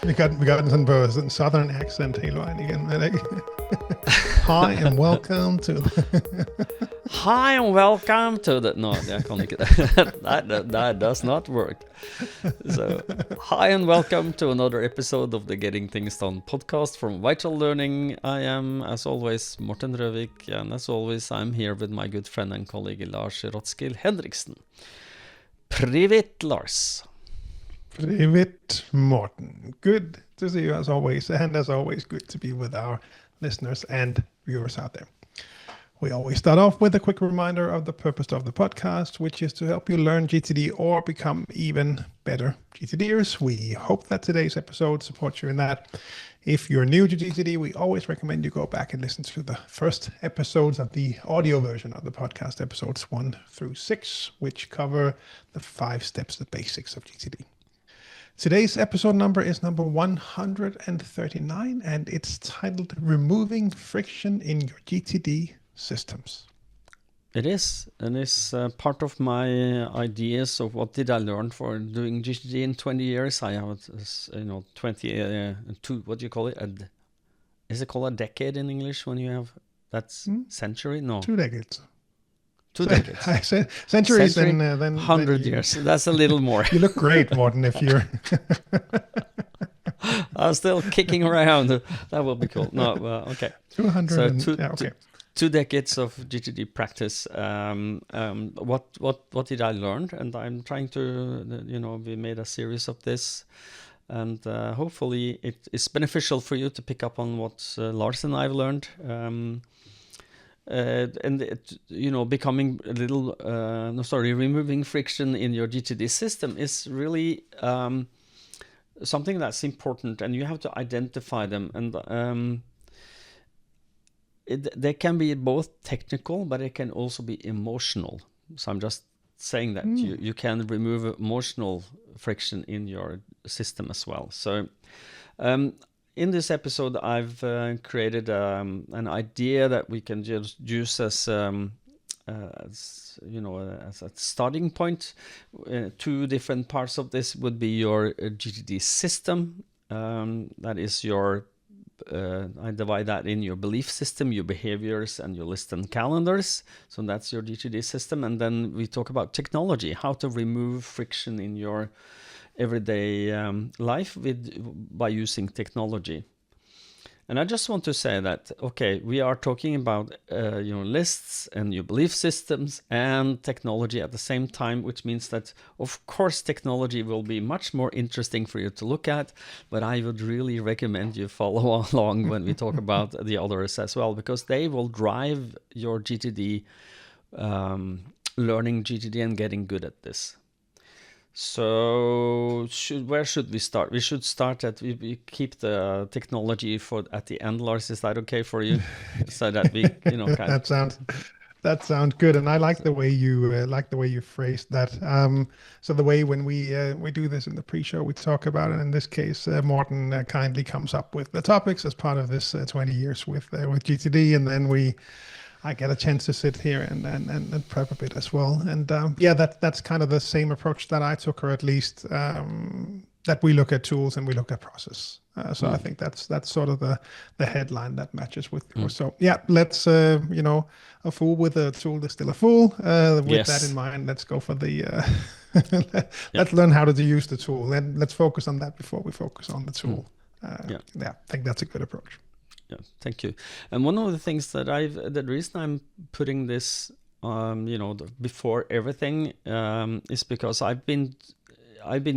Vi got sådan på sådan southern accent hele vejen igen, men ikke? Hi and welcome to Hi and welcome to the... No, jeg kan ikke that does not work. So, hi and welcome to another episode of the Getting Things Done podcast from Vital Learning. I am, as always, Morten Røvik, and as always, I'm here with my good friend and colleague Lars Henriksen. Privet, Lars. Privet, Morten. Good to see you as always, and as always, good to be with our listeners and viewers out there. We always start off with a quick reminder of the purpose of the podcast, which is to help you learn GTD or become even better GTDers. We hope that today's episode supports you in that. If you're new to GTD, we always recommend you go back and listen to the first episodes of the audio version of the podcast, episodes 1 through 6, which cover the 5 steps, the basics of GTD. Today's episode number is number 139, and it's titled Removing Friction in Your GTD Systems. It is, and it's part of my ideas of what did I learn for doing GTD in 20 years. I have, 22, what do you call it? Is it called a decade in English when you have, that's century? No. 2 decades. 2 decades. I said centuries, then 100 years. That's a little more. You look great, Morten, if you're... I'm still kicking around. That will be cool. No, okay. 200. So okay. 2 decades of GTD practice. What did I learn? And I'm trying to, we made a series of this, and hopefully it is beneficial for you to pick up on what Lars and I've learned. Becoming a little, removing friction in your GTD system is really something that's important, and you have to identify them. And they can be both technical, but it can also be emotional. So I'm just saying that you can remove emotional friction in your system as well. So in this episode, I've created an idea that we can just use as a starting point. 2 different parts of this would be your GTD system. That is your I divide that in your belief system, your behaviors, and your list and calendars. So that's your GTD system. And then we talk about technology, how to remove friction in your everyday life by using technology. And I just want to say that, okay, we are talking about your lists and your belief systems and technology at the same time, which means that, of course, technology will be much more interesting for you to look at, but I would really recommend you follow along when we talk about the others as well, because they will drive your GTD, learning GTD and getting good at this. So where should we start? We should start at we keep the technology at the end. Lars, is that okay for you? So that we that sounds good, and I like the way you phrased that. So the way when we do this in the pre-show, we talk about it. In this case, Morten kindly comes up with the topics as part of this 20 years with GTD, and then I get a chance to sit here and prep a bit as well. And that's kind of the same approach that I took, or at least that we look at tools and we look at process. So I think that's sort of the headline that matches with yours. So let's, a fool with a tool is still a fool. With that in mind, let's go for the, let's learn how to use the tool. And let's focus on that before we focus on the tool. I think that's a good approach. Yeah, thank you. And one of the things that the reason I'm putting this, before everything, is because I've been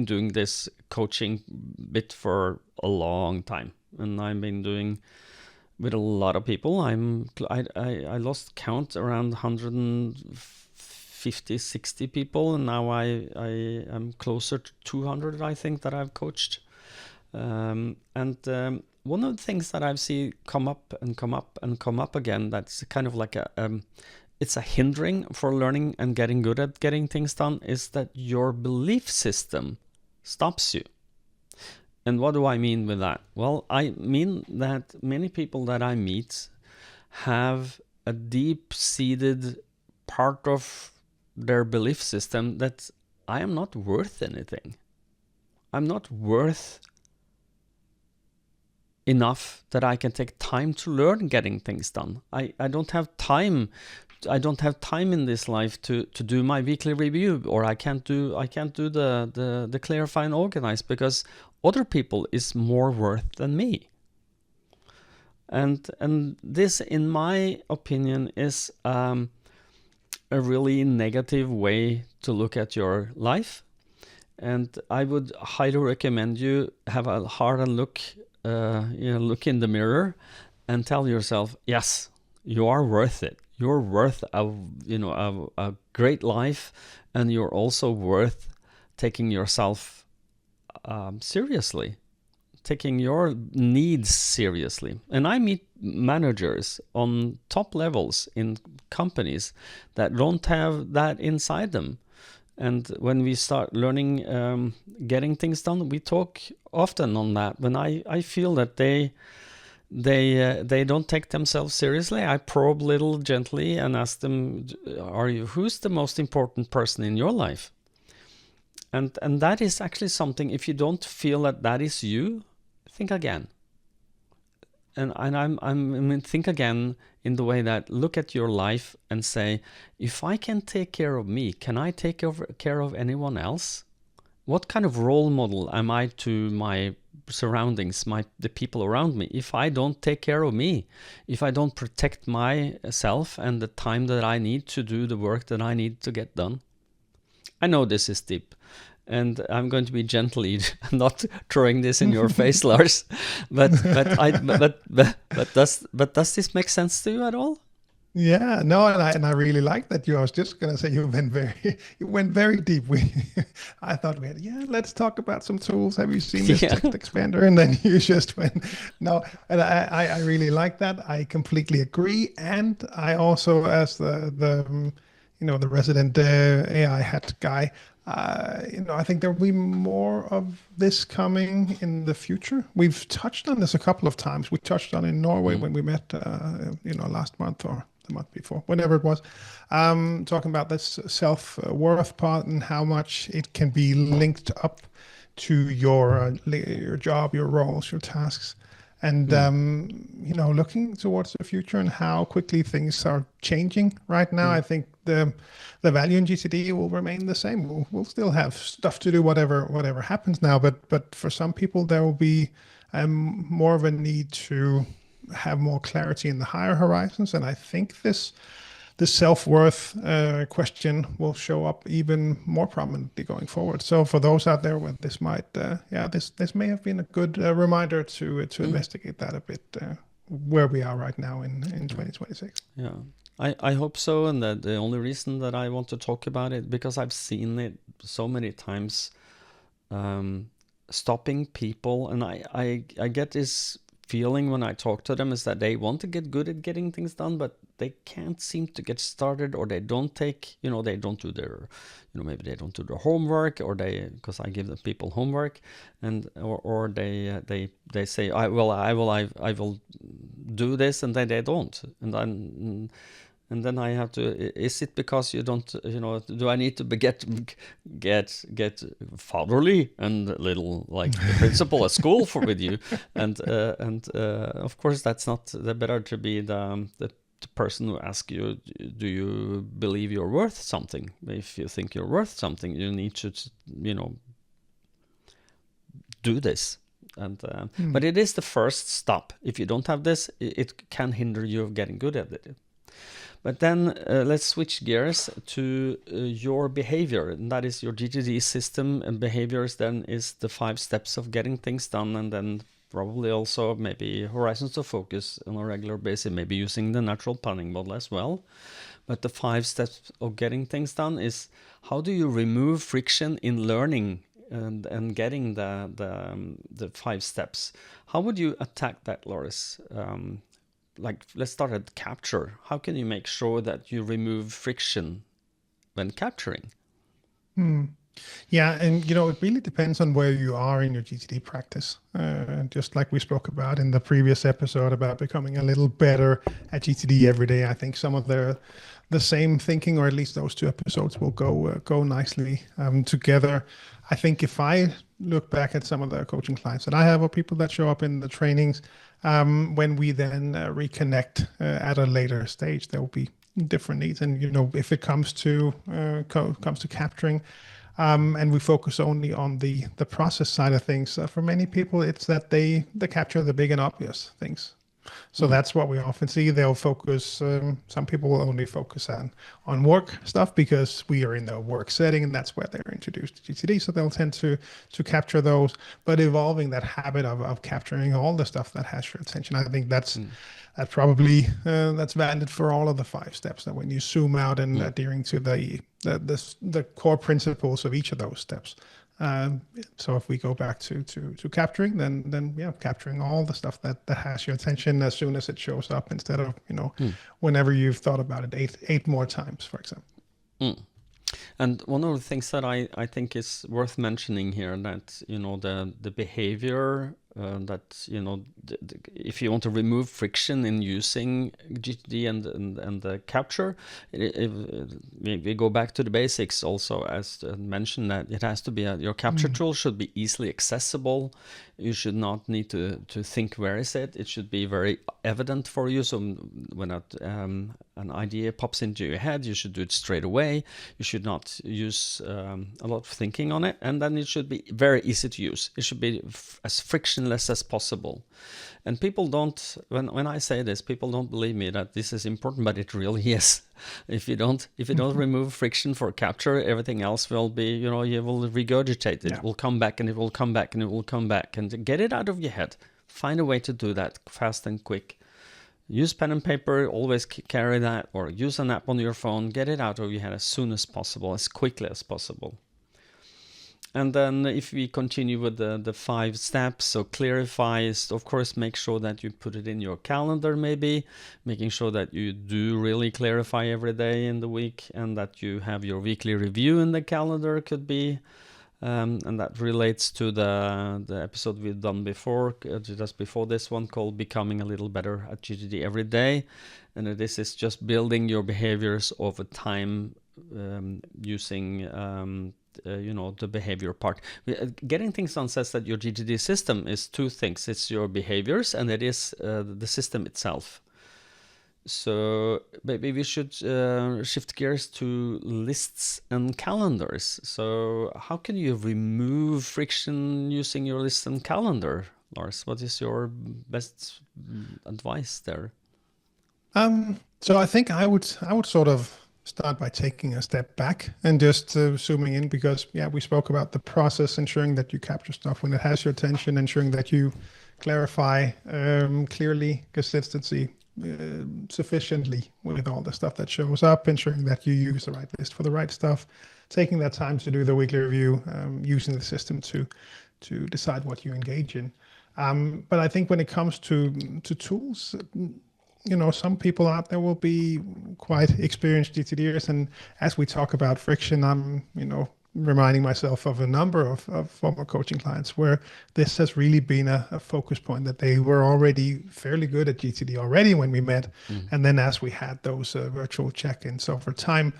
doing this coaching bit for a long time, and I've been doing with a lot of people. I lost count around 150, 60 people, and now I am closer to 200. I think that I've coached, one of the things that I've seen come up again, that's kind of like it's a hindering for learning and getting good at getting things done, is that your belief system stops you. And what do I mean with that? Well, I mean that many people that I meet have a deep-seated part of their belief system that I am not worth anything. I'm not worth enough that I can take time to learn getting things done. I don't have time. I don't have time in this life to do my weekly review, or I can't do the clarify and organize because other people is more worth than me. And this, in my opinion, is a really negative way to look at your life. And I would highly recommend you have a hard look, look in the mirror and tell yourself, yes, you are worth it. You're worth a great life, and you're also worth taking yourself seriously, taking your needs seriously. And I meet managers on top levels in companies that don't have that inside them. And when we start learning getting things done, we talk often on that. When I feel that they don't take themselves seriously, I probe little gently and ask them, who's the most important person in your life? And that is actually something, if you don't feel that is you, think again. And I mean, think again in the way that look at your life and say, if I can take care of me, can I take care of anyone else? What kind of role model am I to my surroundings, the people around me? If I don't take care of me, if I don't protect myself and the time that I need to do the work that I need to get done. I know this is deep, and I'm going to be gently not throwing this in your face, Lars. But does this make sense to you at all? Yeah, no, and I really like that. I was just gonna say you went very deep. I thought let's talk about some tools. Have you seen this text expander? And then you just went, no. And I really like that. I completely agree. And I also, as the resident AI hat guy, I think there will be more of this coming in the future. We've touched on this a couple of times. We touched on it in Norway when we met, last month or the month before, whenever it was, talking about this self-worth part and how much it can be linked up to your job, your roles, your tasks. And, looking towards the future and how quickly things are changing right now, I think the value in GTD will remain the same. We'll still have stuff to do, whatever happens now. But for some people, there will be more of a need to have more clarity in the higher horizons. And I think this self-worth question will show up even more prominently going forward. So for those out there, where this might, this may have been a good reminder to investigate that a bit, where we are right now in 2026. Yeah, I hope so. And that the only reason that I want to talk about it, because I've seen it so many times, stopping people. And I get this feeling when I talk to them is that they want to get good at getting things done, but they can't seem to get started, or they don't take, they don't do their, maybe they don't do their homework, or because I give the people homework, and or they say I will do this, and then they don't, and then I have to. Is it because you don't? Do I need to get fatherly and a little like the principal at school with you? And of course that's not the better to be the person who asks you, do you believe you're worth something? If you think you're worth something, you need to do this. And but it is the first stop. If you don't have this, it can hinder you of getting good at it. But then let's switch gears to your behavior, and that is your GTD system. And behaviors then is the 5 steps of getting things done, and then probably also maybe horizons of focus on a regular basis, maybe using the natural planning model as well. But the 5 steps of getting things done is, how do you remove friction in learning and getting the 5 steps? How would you attack that, Lars? Let's start at capture. How can you make sure that you remove friction when capturing? Yeah, and it really depends on where you are in your GTD practice. Just like we spoke about in the previous episode about becoming a little better at GTD every day. I think some of the same thinking, or at least those 2 episodes, will go nicely together. I think if I look back at some of the coaching clients that I have, or people that show up in the trainings, when we then reconnect at a later stage, there will be different needs. And if it comes to capturing, and we focus only on the process side of things, for many people, it's that they capture the big and obvious things. So that's what we often see. They'll focus. Some people will only focus on work stuff because we are in the work setting, and that's where they're introduced to GTD. So they'll tend to capture those, but evolving that habit of capturing all the stuff that has your attention. I think that's probably that's valid for all of the 5 steps. That when you zoom out and adhering to the core principles of each of those steps. So if we go back to capturing, then yeah, capturing all the stuff that has your attention as soon as it shows up, instead of whenever you've thought about it eight more times, for example. And one of the things that I think is worth mentioning here, that the behavior that if you want to remove friction in using GTD and the capture, we go back to the basics also, as mentioned, that it has to be your capture tool should be easily accessible. You should not need to think where is it. It should be very evident for you. So when an idea pops into your head, you should do it straight away. You should not use a lot of thinking on it, and then it should be very easy to use. It should be as frictionless as possible. And people don't, when I say this, people don't believe me that this is important, but it really is. If you don't remove friction for capture, everything else will be, you will regurgitate it. It will come back and it will come back and it will come back. And get it out of your head. Find a way to do that fast and quick. Use pen and paper, always carry that, or use an app on your phone. Get it out of your head as soon as possible, as quickly as possible. And then if we continue with the 5 steps, so clarify is, of course, make sure that you put it in your calendar, maybe making sure that you do really clarify every day in the week, and that you have your weekly review in the calendar could be. And that relates to the episode we've done before, just before this one, called Becoming a Little Better at GTD Every Day. And this is just building your behaviors over time, using the behavior part. Getting things done says that your GTD system is 2 things. It's your behaviors, and it is the system itself. So maybe we should shift gears to lists and calendars. So how can you remove friction using your list and calendar, Lars? What is your best advice there? So I think I would sort of start by taking a step back and just zooming in, because we spoke about the process, ensuring that you capture stuff when it has your attention, ensuring that you clarify clearly, consistency, sufficiently with all the stuff that shows up, ensuring that you use the right list for the right stuff, taking that time to do the weekly review, using the system to decide what you engage in. But I think when it comes to tools, some people out there will be quite experienced GTDers, and as we talk about friction, I'm reminding myself of a number of former coaching clients where this has really been a focus point, that they were already fairly good at GTD already when we met. And then as we had those virtual check-ins over time,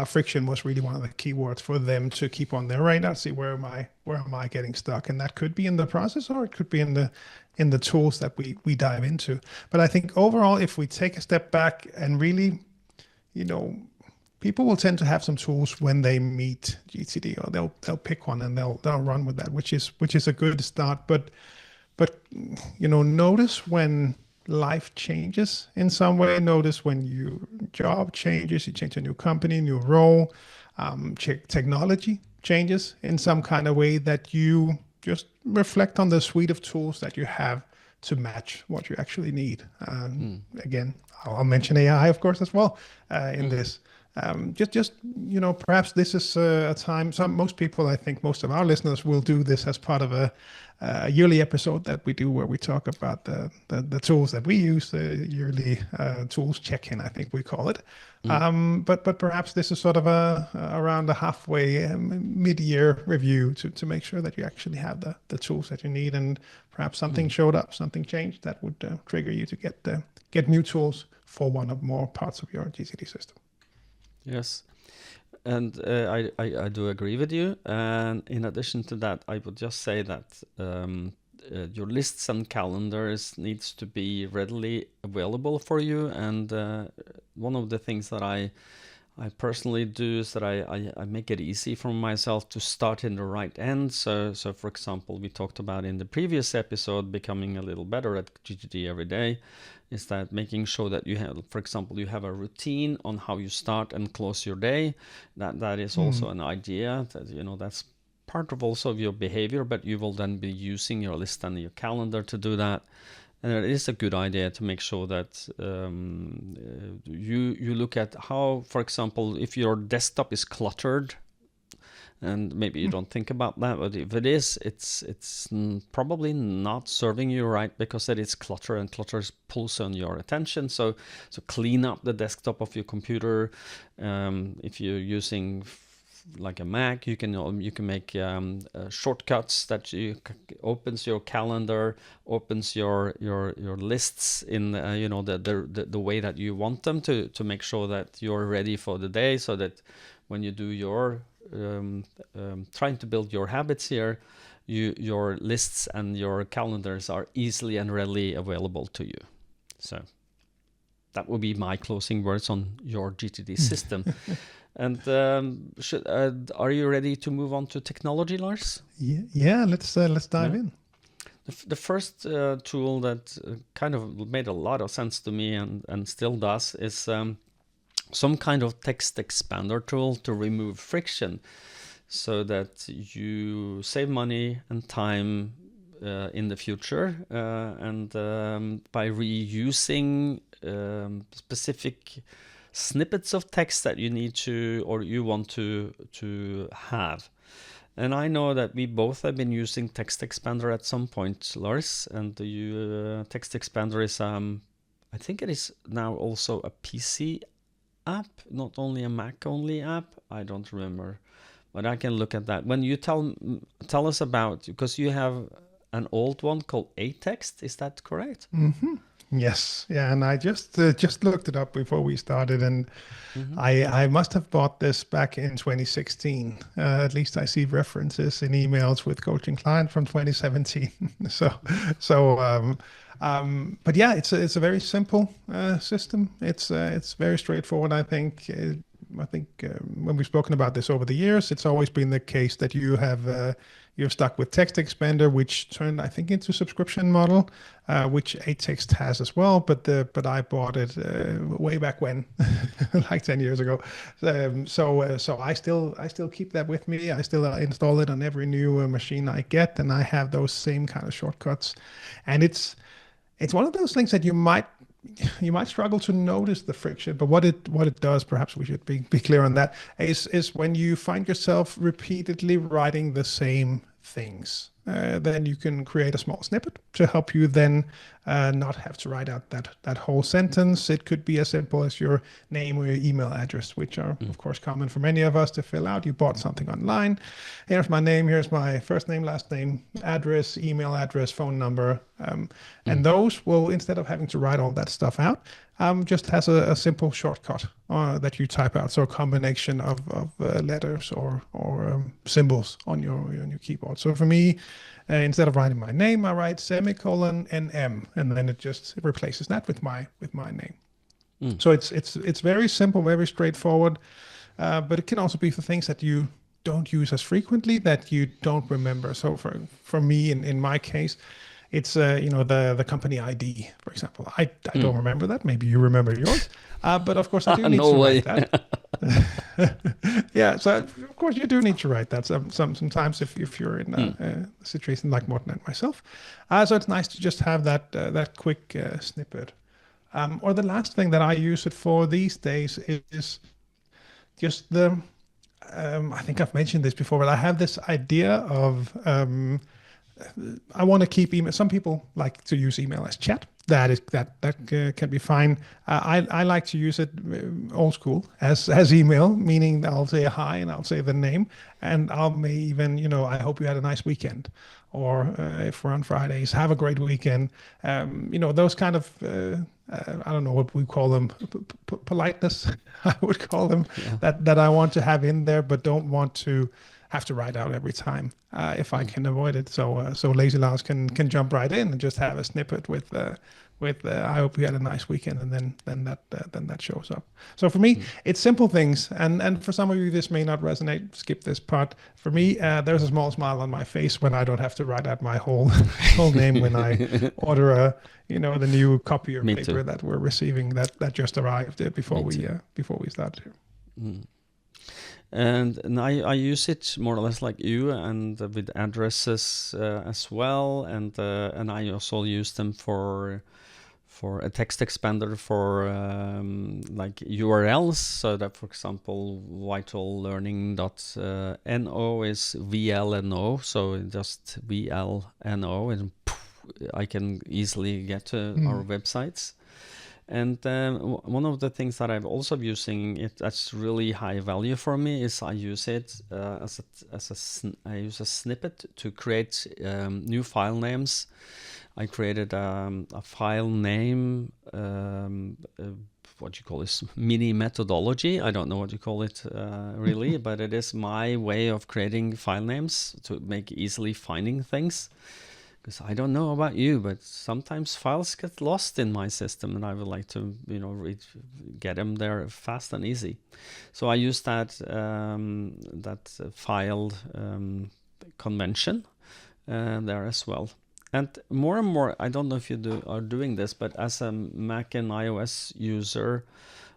friction was really one of the key words for them to keep on their radar, see where am I getting stuck. And that could be in the process, or it could be in the tools that we dive into. But I think overall, if we take a step back and really, people will tend to have some tools when they meet GTD, or they'll pick one and they'll run with that, which is a good start. But notice when life changes in some way. Notice when your job changes, you change a new company, new role, technology changes in some kind of way, that you just reflect on the suite of tools that you have to match what you actually need. Again, I'll mention AI, of course, as well in this. Perhaps this is a time, most people, I think most of our listeners will do this as part of a yearly episode that we do, where we talk about the tools that we use, the yearly tools check-in, I think we call it. But perhaps this is sort of around a halfway mid-year review to make sure that you actually have the tools that you need, and perhaps something showed up, something changed that would trigger you to get new tools for one or more parts of your GTD system. Yes. And I do agree with you. And in addition to that, I would just say that your lists and calendars needs to be readily available for you. And one of the things that I personally do is that I make it easy for myself to start in the right end. So for example, we talked about in the previous episode, becoming a little better at GTD every day, is that making sure that you have, for example, you have a routine on how you start and close your day. That is also an idea that, you know, that's part of also of your behavior, but you will then be using your list and your calendar to do that. And it is a good idea to make sure that you look at how, for example, if your desktop is cluttered, and maybe you don't think about that, but if it is, it's probably not serving you right, because it is clutter, and clutter pulls on your attention. So clean up the desktop of your computer. If you're using like a Mac, you can make shortcuts that opens your calendar, opens your lists in the way that you want them to make sure that you're ready for the day, so that when you do your trying to build your habits here, your lists and your calendars are easily and readily available to you. So that would be my closing words on your GTD system. And are you ready to move on to technology, Lars? Yeah. Let's dive in. The first tool that kind of made a lot of sense to me and still does is some kind of text expander tool to remove friction, so that you save money and time in the future, and by reusing specific snippets of text that you need to, or you want to have. And I know that we both have been using Text Expander at some point, Lars, and the Text Expander is, I think it is now also a PC app, not only a Mac only app. I don't remember, but I can look at that. When you tell us about, because you have an old one called A-Text, is that correct? Mm-hmm. Yes, yeah, and I just looked it up before we started, and I must have bought this back in 2016. At least I see references in emails with coaching client from 2017. But yeah, it's a very simple system. It's very straightforward. I think when we've spoken about this over the years, it's always been the case that you're stuck with Text Expander, which turned, I think, into a subscription model, which A-Text has as well. But I bought it way back when, like 10 years ago. So I still keep that with me. I still install it on every new machine I get, and I have those same kind of shortcuts. And it's one of those things that you might struggle to notice the friction, but what it does, perhaps we should be clear on that, is when you find yourself repeatedly writing the same things, then you can create a small snippet to help you then not have to write out that whole sentence. It could be as simple as your name or your email address, which are of course common for many of us to fill out. You bought something online. Here's my name, here's my first name, last name, address, email address, phone number, and those will, instead of having to write all that stuff out, just has a simple shortcut that you type out. So a combination of letters or symbols on your keyboard. So for me, instead of writing my name, I write semicolon NM, and then it just replaces that with my name. So it's very simple, very straightforward, but it can also be for things that you don't use as frequently, that you don't remember. So for me, in my case, it's the company ID, for example. I don't remember that. Maybe you remember yours, but of course I do need to write that. Yeah, so of course you do need to write that sometimes if you're in a situation like Morten and myself. So it's nice to just have that quick snippet. Or the last thing that I use it for these days is just I think I've mentioned this before, but I have this idea of I want to keep email. Some people like to use email as chat. That can be fine. I like to use it old school as email, meaning I'll say hi and I'll say the name, and may even I hope you had a nice weekend, or if we're on Fridays, have a great weekend. Those kind of I don't know what we call them, politeness, I would call them, Yeah. that I want to have in there, but don't want to have to write out every time if I can avoid it. So Lazy Lars can jump right in and just have a snippet with I hope you had a nice weekend, and then that shows up. So for me, it's simple things, and for some of you this may not resonate. Skip this part. For me, there's a small smile on my face when I don't have to write out my whole whole name when I order the new copy of Me paper too. that we're receiving that just arrived before Me too. before we started here. And I use it more or less like you, and with addresses as well, and I also use them for a text expander for like URLs, so that, for example, VitalLearning.no is VLNO, so just VLNO, and I can easily get to our websites. And one of the things that I'm also using it that's really high value for me is I use it I use a snippet to create new file names. I created a file name, what you call this, mini methodology. I don't know what you call it really, but it is my way of creating file names to make easily finding things. Because I don't know about you, but sometimes files get lost in my system, and I would like to, get them there fast and easy. So I use that file convention there as well. And more, I don't know if you are doing this, but as a Mac and iOS user,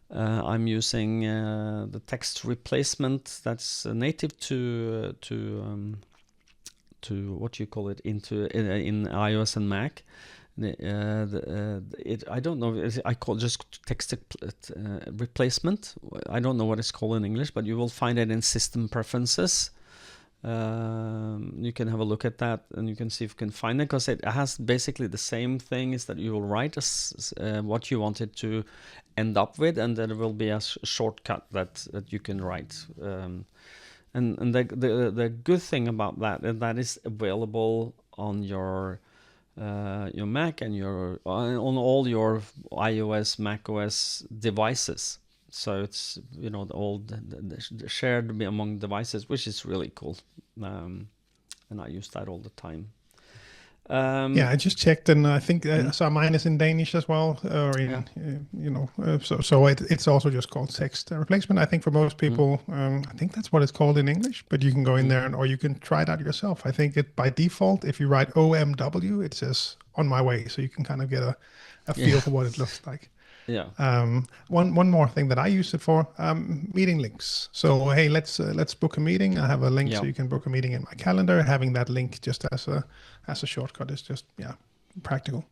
I'm using the text replacement that's native to what you call it in iOS and Mac. I don't know. I call just text replacement. I don't know what it's called in English, but you will find it in system preferences. You can have a look at that, and you can see if you can find it, because it has basically the same thing, is that you will write what you want it to end up with, and there will be a shortcut that you can write. And the good thing about that is available on your Mac and on all your iOS, macOS devices. So it's all shared among devices, which is really cool. And I use that all the time. I just checked, and I think so mine is in Danish as well, or in so it's also just called text replacement. I think for most people, I think that's what it's called in English. But you can go in there, or you can try it out yourself. I think it by default, if you write OMW, it says on my way, so you can kind of get a feel for what it looks like. Yeah. One more thing that I use it for, meeting links. So hey, let's book a meeting. I have a link so you can book a meeting in my calendar. Having that link just as a shortcut is just practical.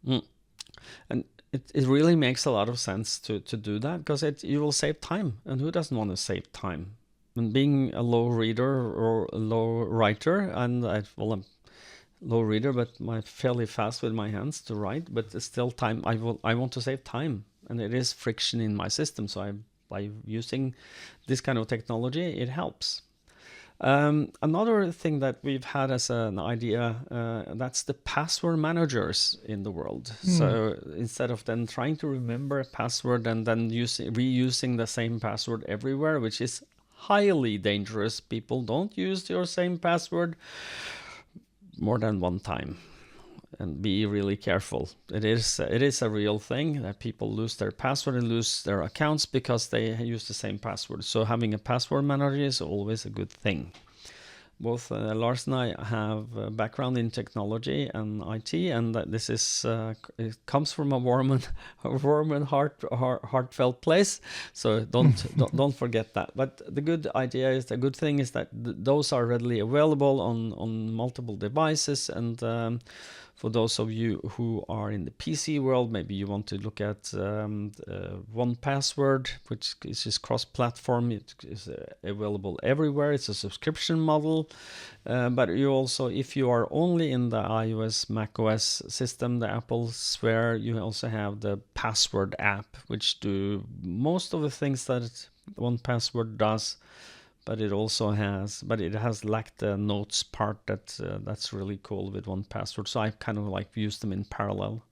And it really makes a lot of sense to do that, because you will save time, and who doesn't want to save time? And being a low reader or a low writer, and I'm low reader, but I'm fairly fast with my hands to write, but it's still time. I want to save time, and it is friction in my system. So by using this kind of technology, it helps. Another thing that we've had as an idea, that's the password managers in the world. So instead of then trying to remember a password and then reusing the same password everywhere, which is highly dangerous. People don't use your same password more than one time, and be really careful. It is a real thing that people lose their password and lose their accounts because they use the same password. So having a password manager is always a good thing. Both Lars and I have a background in technology and IT, and this is it comes from a warm and heartfelt place. So don't forget that. But the good thing is that those are readily available on multiple devices, and for those of you who are in the PC world, maybe you want to look at 1Password, which is just cross-platform. It is available everywhere. It's a subscription model. But you also, if you are only in the iOS, macOS system, the Apple sphere, you also have the Password app, which do most of the things that 1Password does. But it has lacked the notes part that's really cool with 1Password. So I kind of like use them in parallel.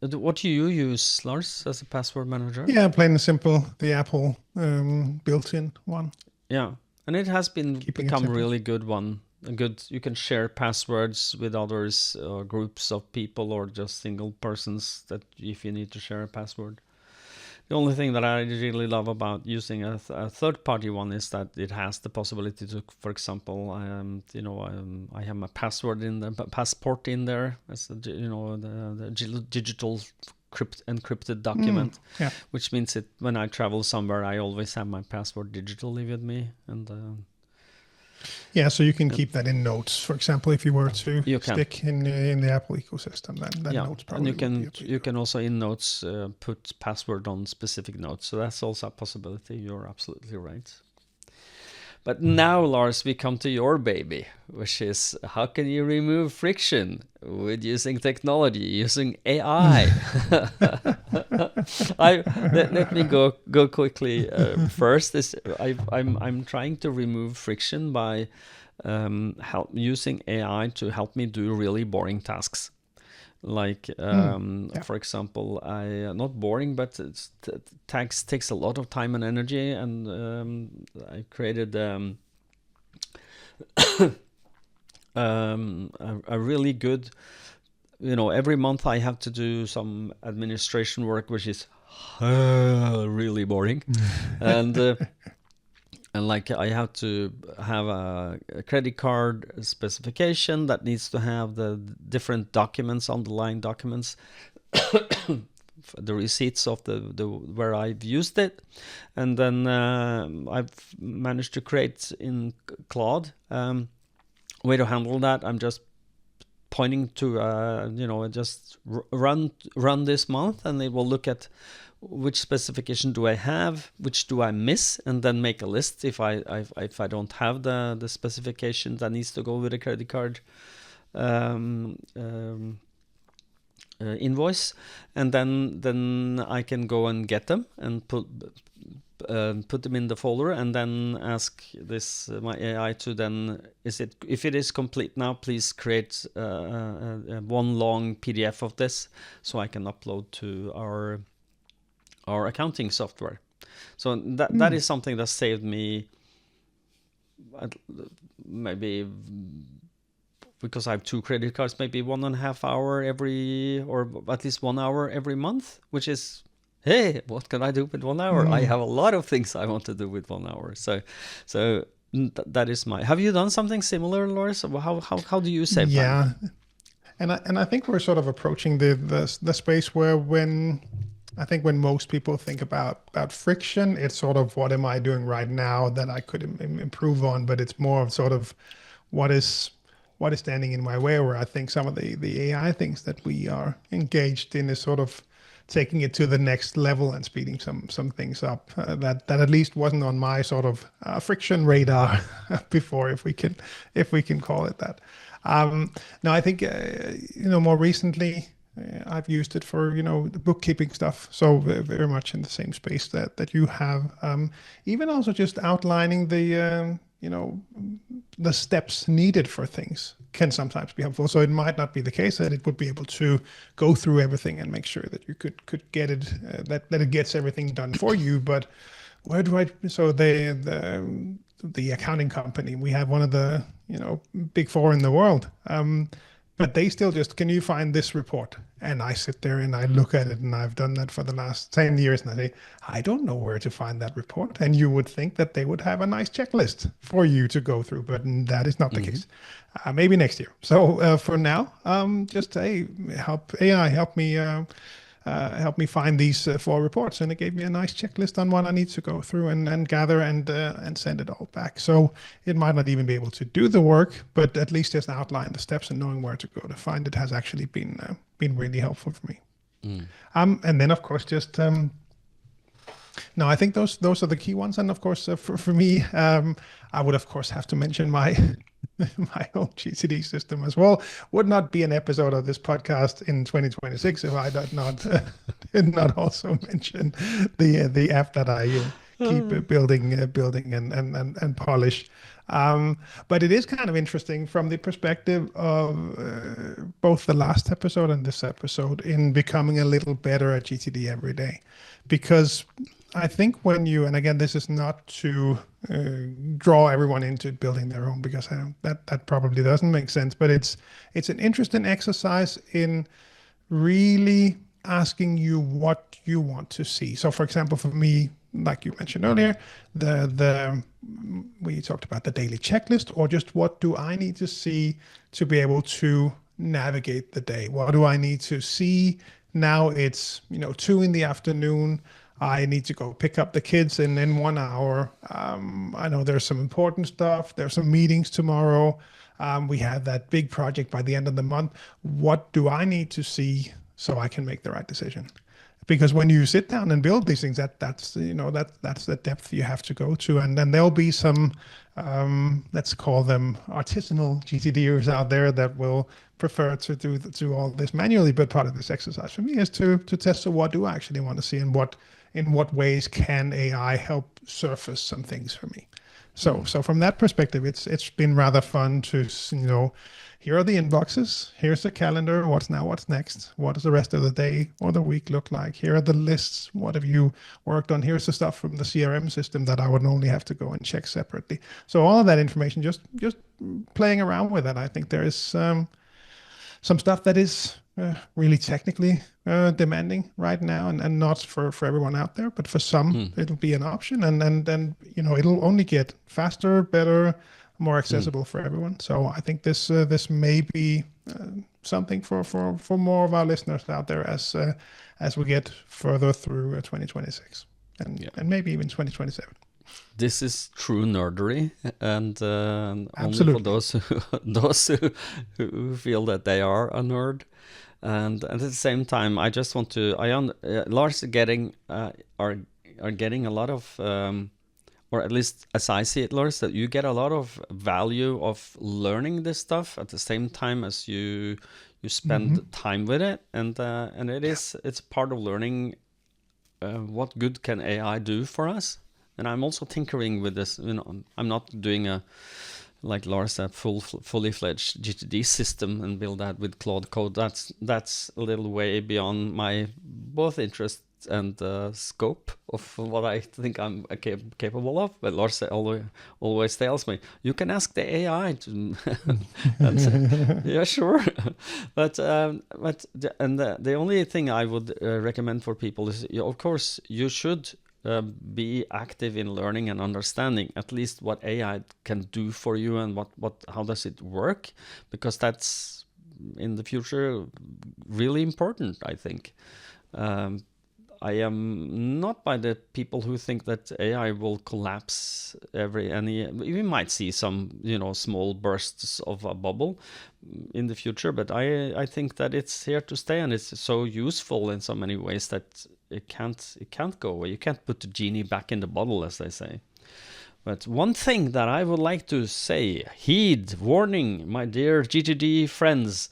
What do you use, Lars, as a password manager? Yeah, plain and simple, the Apple built-in one. Yeah, and it has Keeping it become simple. really good one. A good, you can share passwords with others, or groups of people, or just single persons that if you need to share a password. The only thing that I really love about using a third-party one is that it has the possibility to, for example, I have my password in the passport in there as the digital encrypted document, Yeah. which means that when I travel somewhere, I always have my passport digitally with me, and Yeah, so you can keep that in Notes. For example, if you were to you can. stick in the Apple ecosystem, then Yeah, Notes and probably would be you can also in Notes put password on specific notes, so that's also a possibility. You're absolutely right. But now, Lars, we come to your baby, which is how can you remove friction with using technology, using AI? Let me go quickly. First, I'm trying to remove friction by using AI to help me do really boring tasks. Like, for example, not boring, but tax takes a lot of time and energy, and I created a really good, every month I have to do some administration work, which is really boring, and like I have to have a credit card specification that needs to have the different documents, underlying documents, the receipts of the where I've used it, and then I've managed to create in Claude way to handle that. I'm just pointing to just run this month, and it will look at which specification do I have, which do I miss, and then make a list if I don't have the specification that needs to go with a credit card invoice, and then I can go and get them and put them in the folder, and then ask my AI to then, if it is complete now, please create one long PDF of this so I can upload to our accounting software. So that is something that saved me maybe, because I have 2 credit cards, maybe 1.5 hour or at least 1 hour every month, which is, hey, what can I do with 1 hour? I have a lot of things I want to do with 1 hour. So that is have you done something similar, Lars? How do you save time? Yeah, and I think we're sort of approaching the space where when most people think about friction, it's sort of, what am I doing right now that I could improve on? But it's more of sort of what is standing in my way, where I think some of the AI things that we are engaged in is sort of taking it to the next level and speeding some things up that at least wasn't on my sort of friction radar before, if we can call it that. Now I think more recently I've used it for the bookkeeping stuff, so very much in the same space that you have. Even also just outlining the the steps needed for things can sometimes be helpful. So it might not be the case that it would be able to go through everything and make sure that you could get it, that it gets everything done for you. But where do so the accounting company, we have one of the big 4 in the world, but they still just, can you find this report? And I sit there and I look at it, and I've done that for the last 10 years. And I say, I don't know where to find that report. And you would think that they would have a nice checklist for you to go through, but that is not the case. Maybe next year. So for now, just help me find these 4 reports, and it gave me a nice checklist on what I need to go through and gather and send it all back. So it might not even be able to do the work, but at least just outline the steps and knowing where to go to find it has actually been really helpful for me. And then of course just no, I think those are the key ones. And of course for me, I would of course have to mention my my own GTD system as well. Would not be an episode of this podcast in 2026 if I did not also mention the app that I keep building and polish. But it is kind of interesting from the perspective of both the last episode and this episode in becoming a little better at GTD every day. Because I think when you, and again, this is not to draw everyone into building their own, because that probably doesn't make sense, but it's an interesting exercise in really asking you what you want to see. So for example, for me, like you mentioned earlier, we talked about the daily checklist, or just what do I need to see to be able to navigate the day? What do I need to see? Now it's 2 p.m. I need to go pick up the kids in 1 hour. I know there's some important stuff. There's some meetings tomorrow. We have that big project by the end of the month. What do I need to see so I can make the right decision? Because when you sit down and build these things, that's the depth you have to go to, and then there'll be some, let's call them artisanal GTDers out there that will prefer to do all this manually. But part of this exercise for me is to test, so what do I actually want to see, and in what ways can AI help surface some things for me? So from that perspective, it's been rather fun to here are the inboxes, here's the calendar, what's next, what does the rest of the day or the week look like, here are the lists, what have you worked on, here's the stuff from the CRM system that I would only have to go and check separately. So all of that information, just playing around with it. I think there is some stuff that is really technically demanding right now, and not for everyone out there, but for some it'll be an option, and then it'll only get faster, better, more accessible for everyone. So I think this may be something for more of our listeners out there as we get further through 2026 and maybe even 2027. This is true nerdery, and only for those who feel that they are a nerd. And at the same time, I just want to, Lars are getting a lot of, or at least as I see it, Lars, that you get a lot of value of learning this stuff at the same time as you spend time with it, and it's part of learning. What good can AI do for us? And I'm also tinkering with this. I'm not doing like Lars, a fully fledged GTD system and build that with Claude Code. That's a little way beyond my both interests and scope of what I think I'm capable of. But Lars always tells me, you can ask the AI to, yeah, sure. But the only thing I would recommend for people is, of course, you should be active in learning and understanding at least what AI can do for you, and how does it work, because that's in the future really important, I think. I am not by the people who think that AI will collapse we might see some small bursts of a bubble in the future, but I think that it's here to stay, and it's so useful in so many ways that it can't go away. You can't put the genie back in the bottle, as they say. But one thing that I would like to say, heed, warning, my dear GTD friends,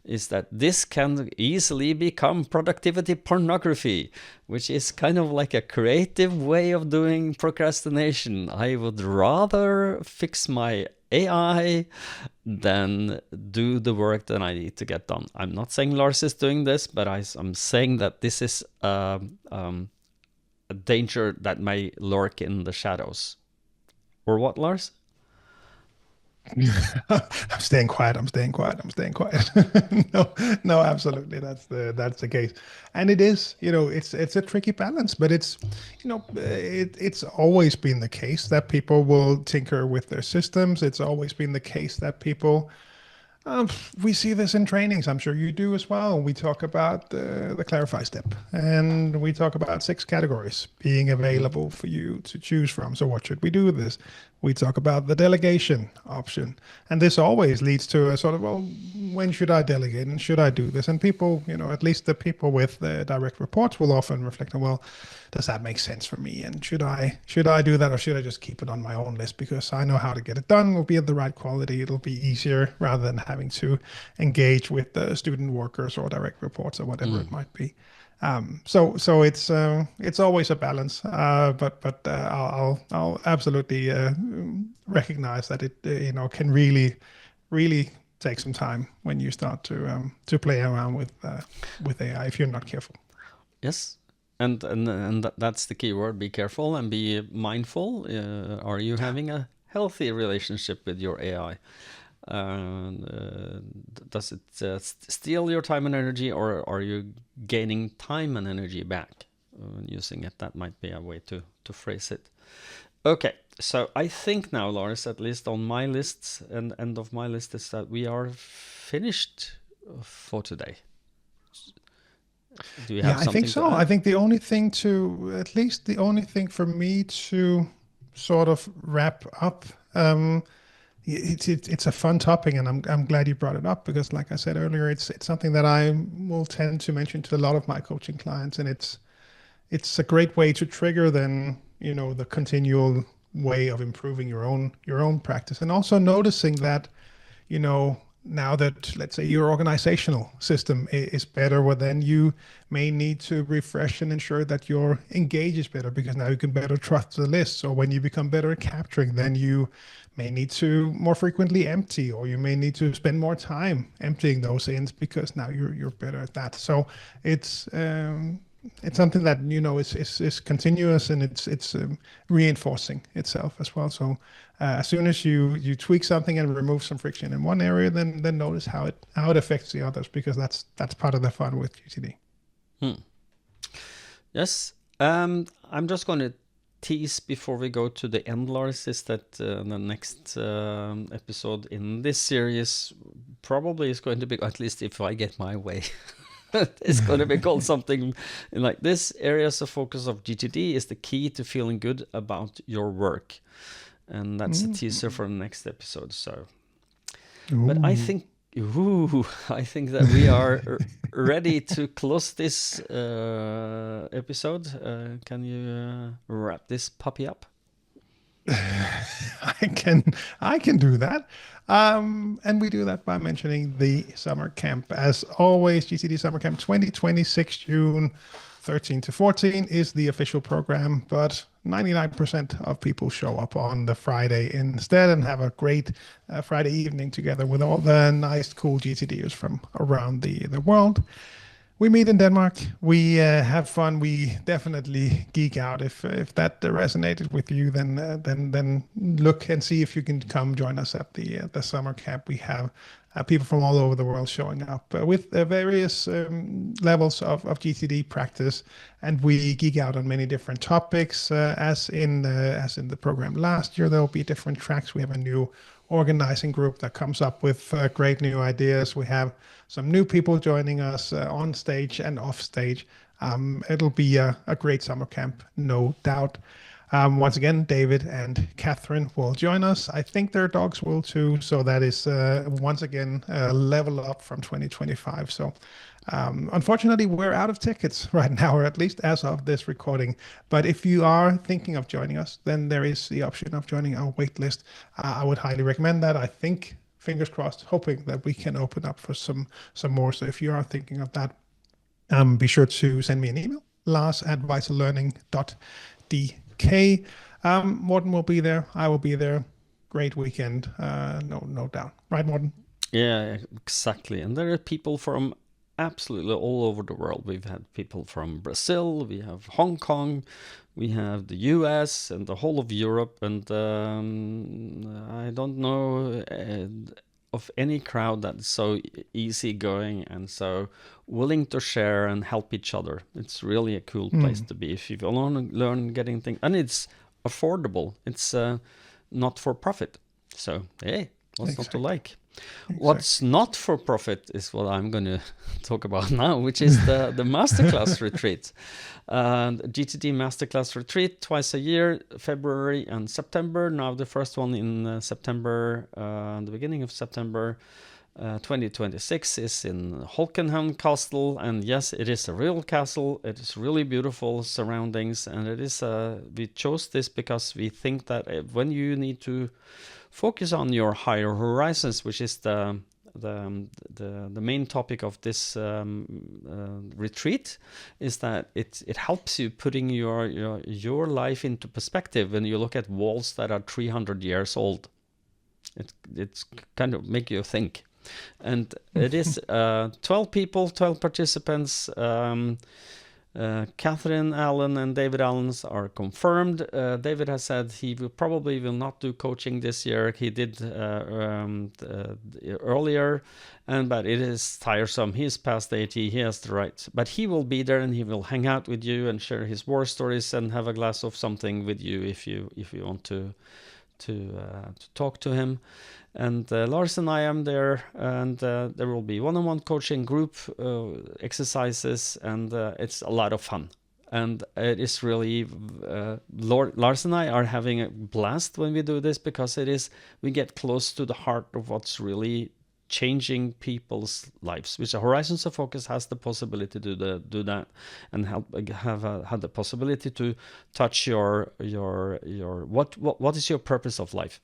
is that this can easily become productivity pornography, which is kind of like a creative way of doing procrastination. I would rather fix my AI than do the work that I need to get done. I'm not saying Lars is doing this, but I'm saying that this is a danger that may lurk in the shadows. Or what, Lars? I'm staying quiet. No, absolutely. That's the case. And it is, it's a tricky balance, but it's always been the case that people will tinker with their systems. It's always been the case that people, we see this in trainings. I'm sure you do as well. We talk about the clarify step, and we talk about 6 categories being available for you to choose from. So what should we do with this? We talk about the delegation option, and this always leads to a sort of, well, when should I delegate and should I do this? And people, at least the people with the direct reports will often reflect on, well, does that make sense for me? And should I do that, or should I just keep it on my own list because I know how to get it done? It'll be of the right quality. It'll be easier rather than having to engage with the student workers or direct reports or whatever it might be. So it's always a balance, but I'll absolutely recognize that it can really take some time when you start to play around with AI if you're not careful. Yes. And that's the key word. Be careful and be mindful. Are you having a healthy relationship with your AI? Does it steal your time and energy, or are you gaining time and energy back when using it? That might be a way to phrase it. Okay, so I think now, Lars, at least on my list and end of my list, is that we are finished for today. Do you have Yeah, I think something to so. I add? think the only thing to, at least the only thing for me to sort of wrap up, it's a fun topic, and I'm glad you brought it up because, like I said earlier, it's something that I will tend to mention to a lot of my coaching clients, and it's a great way to trigger then the continual way of improving your own practice, and also noticing that now that, let's say, your organizational system is better, well, then you may need to refresh and ensure that your engage is better because now you can better trust the list. So when you become better at capturing, then you may need to more frequently empty, or you may need to spend more time emptying those ins because now you're better at that. So it's something that is continuous, and it's reinforcing itself as well. So as soon as you tweak something and remove some friction in one area, then notice how it affects the others, because that's part of the fun with GTD. Yes. I'm just going to tease before we go to the end, Lars, is that the next episode in this series probably is going to be, at least if I get my way, it's going to be called something like this. Areas of focus of GTD is the key to feeling good about your work. And that's a teaser for the next episode. So, but I think that we are ready to close this episode. Can you wrap this puppy up? I can do that. And we do that by mentioning the summer camp. As always, GTD Summer Camp 2026, June 13 to 14 is the official program, but 99% of people show up on the Friday instead and have a great Friday evening together with all the nice, cool GTDers from around the world. We meet in Denmark. We have fun. We definitely geek out. If that resonated with you, then look and see if you can come join us at the summer camp. We have people from all over the world showing up with various levels of GTD practice, and we geek out on many different topics. As in the program last year, there will be different tracks. We have a new organizing group that comes up with great new ideas. We have some new people joining us on stage and off stage. It'll be a great summer camp, no doubt. Once again, David and Catherine will join us. I think their dogs will too. So that is once again a level up from 2025. So unfortunately, we're out of tickets right now, or at least as of this recording. But if you are thinking of joining us, then there is the option of joining our wait list. I would highly recommend that. I think, fingers crossed, hoping that we can open up for some more. So if you are thinking of that, be sure to send me an email, lars@vitallearning.dk. Morten will be there. I will be there. Great weekend, no doubt. Right, Morten? Yeah, exactly. And there are people from absolutely all over the world. We've had people from Brazil, we have Hong Kong, we have the US and the whole of Europe. And I don't know of any crowd that's so easygoing and so willing to share and help each other. It's really a cool place to be if you want to learn getting things. And it's affordable. It's not for profit. So, hey, what's not to like? Exactly. What's not for profit is what I'm going to talk about now, which is the masterclass retreat. GTD masterclass retreat twice a year, February and September. Now the first one in September, the beginning of September 2026 is in Holkenheim Castle. And yes, it is a real castle. It is really beautiful surroundings. And it is we chose this because we think that when you need to focus on your higher horizons, which is the the main topic of this retreat is that it helps you putting your life into perspective when you look at walls that are 300 years old. It's kind of make you think. And it is 12 people, 12 participants. Catherine Allen and David Allens are confirmed. David has said he probably will not do coaching this year. He did earlier, but it is tiresome. He's past 80. He has the right, but he will be there and he will hang out with you and share his war stories and have a glass of something with you if you want to talk to him. And Lars and I am there, and there will be one-on-one coaching, group exercises, and it's a lot of fun. And it is really, Lars and I are having a blast when we do this, because we get close to the heart of what's really changing people's lives, which Horizons of Focus has the possibility to do that, and have the possibility to touch your what is your purpose of life.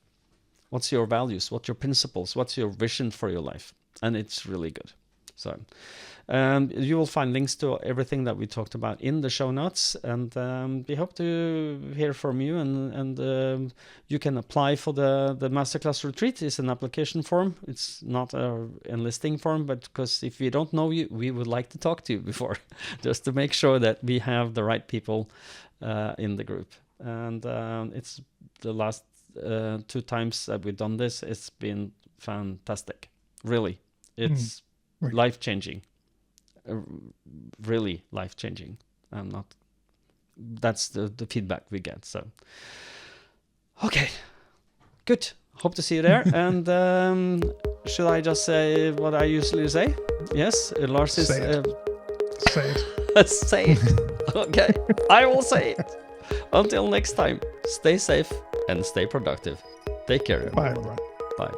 What's your values? What's your principles? What's your vision for your life? And it's really good. So you will find links to everything that we talked about in the show notes. And we hope to hear from you. And you can apply for the Masterclass Retreat. It's an application form. It's not an enlisting form, but because if we don't know you, we would like to talk to you before, just to make sure that we have the right people in the group. And it's the last 2 times that we've done this. It's been fantastic. Really, it's life-changing. Really life-changing. That's the feedback we get. So, okay, good. Hope to see you there. And should I just say what I usually say? Yes, Lars is. Say it. Say it. Okay, I will say it. Until next time, stay safe and stay productive. Take care. Bye, everyone. Bye.